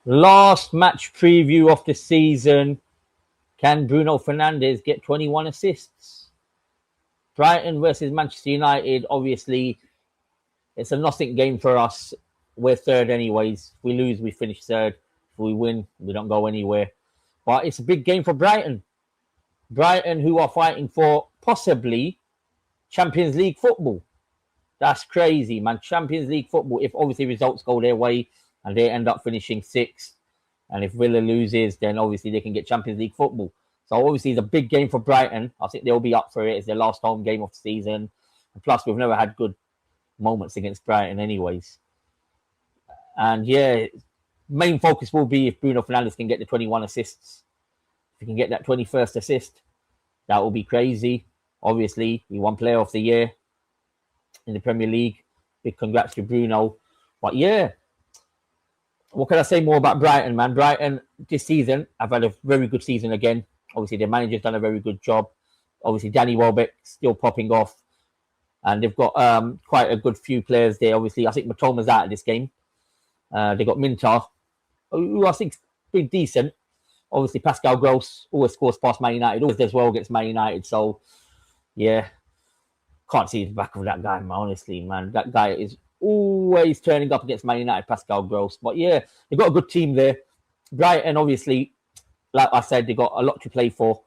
Last match preview of the season. Can Bruno Fernandes get 21 assists? Brighton versus Manchester United. Obviously, it's a nothing game for us. We're third anyways. If we lose, we finish third. If we win, we don't go anywhere. But it's a big game for Brighton. Brighton, who are fighting for possibly Champions League football. That's crazy, man. Champions League football, if obviously results go their way and they end up finishing sixth, and if Villa loses, then obviously they can get Champions League football. So obviously it's a big game for Brighton. I think they'll be up for it. It's their last home game of the season. And plus, we've never had good moments against Brighton anyways. And yeah, main focus will be if Bruno Fernandes can get the 21 assists. If he can get that 21st assist, that will be crazy. Obviously, he won Player of the Year in the Premier League. Big congrats to Bruno. But yeah, what can I say more about Brighton, man? Brighton this season have had a very good season again. Obviously, their manager's done a very good job. Obviously, Danny Welbeck still popping off. And they've got quite a good few players there. Obviously, I think Matoma's out of this game. They got Minter, who I think's been decent. Obviously, Pascal Gross always scores past Man United, always does well against Man United. So, yeah, can't see the back of that guy, man, honestly, man. That guy is always turning up against Man United, Pascal Gross. But, yeah, they've got a good team there. Brighton, obviously, like I said, they got a lot to play for.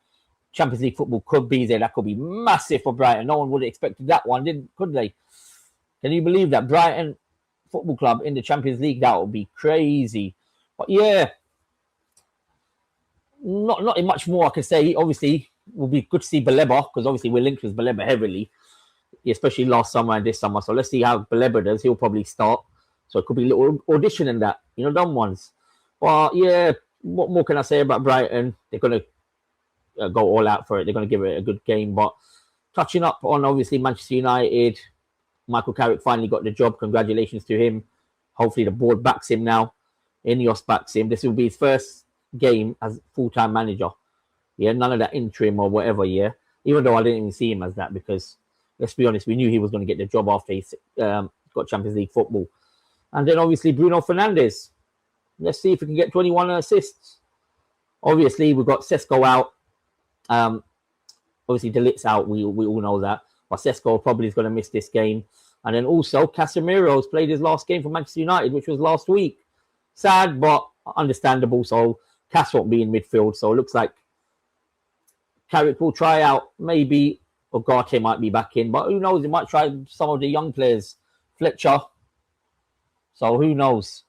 Champions League football could be there. That could be massive for Brighton. No one would have expected that one, could they? Can you believe that? Brighton Football Club in the Champions League, that would be crazy. But yeah, not much more I can say. Obviously, it will be good to see Baleba, because obviously we're linked with Baleba heavily, especially last summer and this summer. So let's see how Baleba does. He'll probably start. So it could be a little audition in that, dumb ones. But yeah, what more can I say about Brighton? They're going to go all out for it. They're going to give it a good game. But touching up on, obviously, Manchester United, Michael Carrick finally got the job. Congratulations to him. Hopefully the board backs him now. Ineos backs him. This will be his first game as full-time manager. Yeah, none of that interim or whatever, yeah. Even though I didn't even see him as that, because, let's be honest, we knew he was going to get the job after he got Champions League football. And then, obviously, Bruno Fernandes. Let's see if we can get 21 assists. Obviously, we've got Sesko out. Obviously, De Ligt's out. We all know that. But Sesko probably is going to miss this game. And then also, Casemiro's played his last game for Manchester United, which was last week. Sad, but understandable. So, Cass won't be in midfield. So, it looks like Carrick will try out. Maybe Ugarte might be back in. But who knows? He might try some of the young players. Fletcher. So, who knows?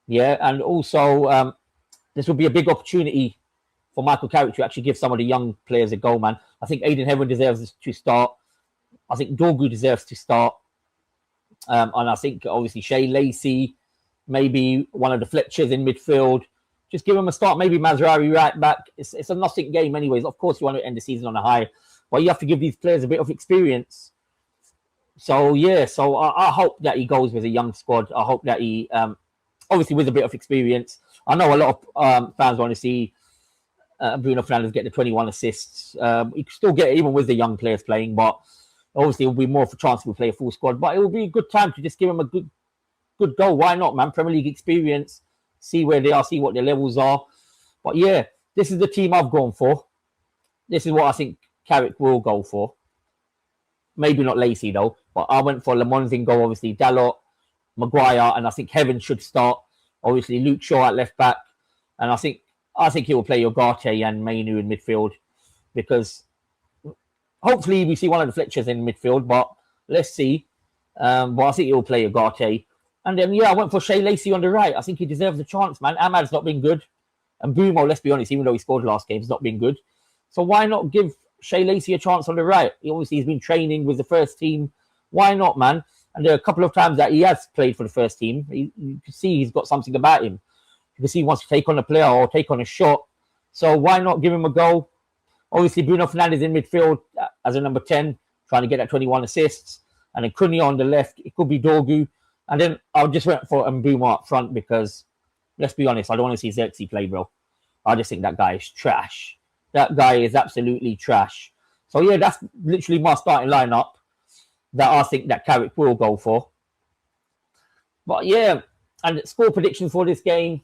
Yeah, and also, this will be a big opportunity for Michael Carrick to actually give some of the young players a go, man. I think Aiden Heaven deserves to start. I think Dorgu deserves to start. And I think, obviously, Shea Lacey, maybe one of the Fletchers in midfield. Just give him a start. Maybe Mazraoui right back. It's a nothing game anyways. Of course, you want to end the season on a high. But you have to give these players a bit of experience. So, yeah. So, I hope that he goes with a young squad. I hope that he, obviously, with a bit of experience. I know a lot of fans want to see Bruno Fernandes get the 21 assists. You can still get it even with the young players playing, but obviously it will be more of a chance to play a full squad. But it will be a good time to just give him a good goal. Why not, man? Premier League experience, see where they are, see what their levels are. But yeah, this is the team I've gone for. This is what I think Carrick will go for. Maybe not Lacey though, but I went for Lemons in goal, obviously Dalot, Maguire, and I think Heaven should start. Obviously Luke Shaw at left back, and I think he will play Ugarte and Mainu in midfield, because hopefully we see one of the Fletchers in midfield, but let's see. But I think he will play Ugarte. And then, yeah, I went for Shea Lacey on the right. I think he deserves a chance, man. Ahmad's not been good. And Brumo, let's be honest, even though he scored last game, has not been good. So why not give Shea Lacey a chance on the right? He's been training with the first team. Why not, man? And there are a couple of times that he has played for the first team. You can see he's got something about him. You can see he wants to take on a player or take on a shot. So why not give him a go? Obviously, Bruno Fernandes in midfield as a number 10, trying to get that 21 assists. And then Cunha on the left. It could be Dorgu. And then I just went for Mbeumo up front because, let's be honest, I don't want to see Xerxes play, bro. I just think that guy is trash. That guy is absolutely trash. So, yeah, that's literally my starting lineup that I think that Carrick will go for. But, yeah, and score prediction for this game.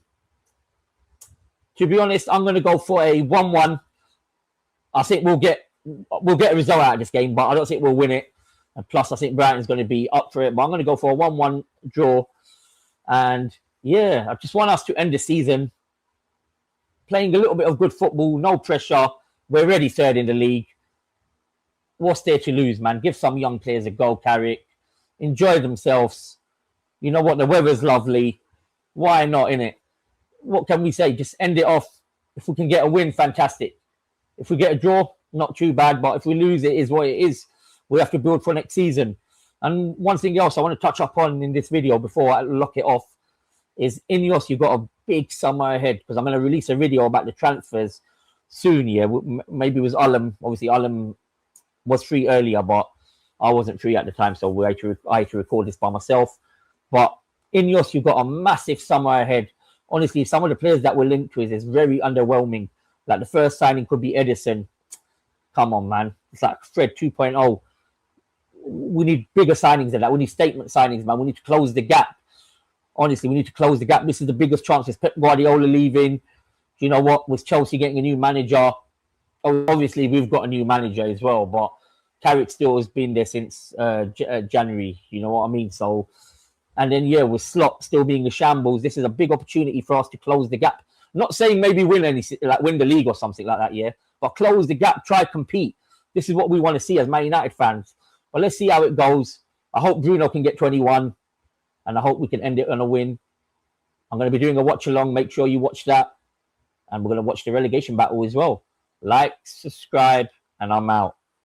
To be honest, I'm going to go for a 1-1. I think we'll get a result out of this game, but I don't think we'll win it. And plus, I think Brighton's going to be up for it. But I'm going to go for a 1-1 draw. And yeah, I just want us to end the season playing a little bit of good football, no pressure. We're already third in the league. What's there to lose, man? Give some young players a go, Carrick. Enjoy themselves. You know what? The weather's lovely. Why not, innit? What can we say? Just end it off. If we can get a win, fantastic. If we get a draw, not too bad. But if we lose, it is what it is. We have to build for next season. And one thing else I want to touch upon in this video before I lock it off is Ineos, you've got a big summer ahead, because I'm going to release a video about the transfers soon. Yeah, maybe it was Ullum. Obviously, Ullum was free earlier, but I wasn't free at the time, so I had to record this by myself. But Ineos, you've got a massive summer ahead. Honestly, some of the players that we're linked with is very underwhelming. Like the first signing could be Edison. Come on, man. It's like Fred 2.0. We need bigger signings than that. We need statement signings, man. We need to close the gap. Honestly, we need to close the gap. This is the biggest chance. Is Pep Guardiola leaving? You know what? With Chelsea getting a new manager, obviously we've got a new manager as well, but Carrick still has been there since January. You know what I mean? So, and then yeah, with Slot still being a shambles, this is a big opportunity for us to close the gap. Not saying maybe win the league or something like that, yeah, but close the gap, try compete. This is what we want to see as Man United fans. But let's see how it goes. I hope Bruno can get 21, and I hope we can end it on a win. I'm going to be doing a watch along. Make sure you watch that. And we're going to watch the relegation battle as well. Like, subscribe, and I'm out.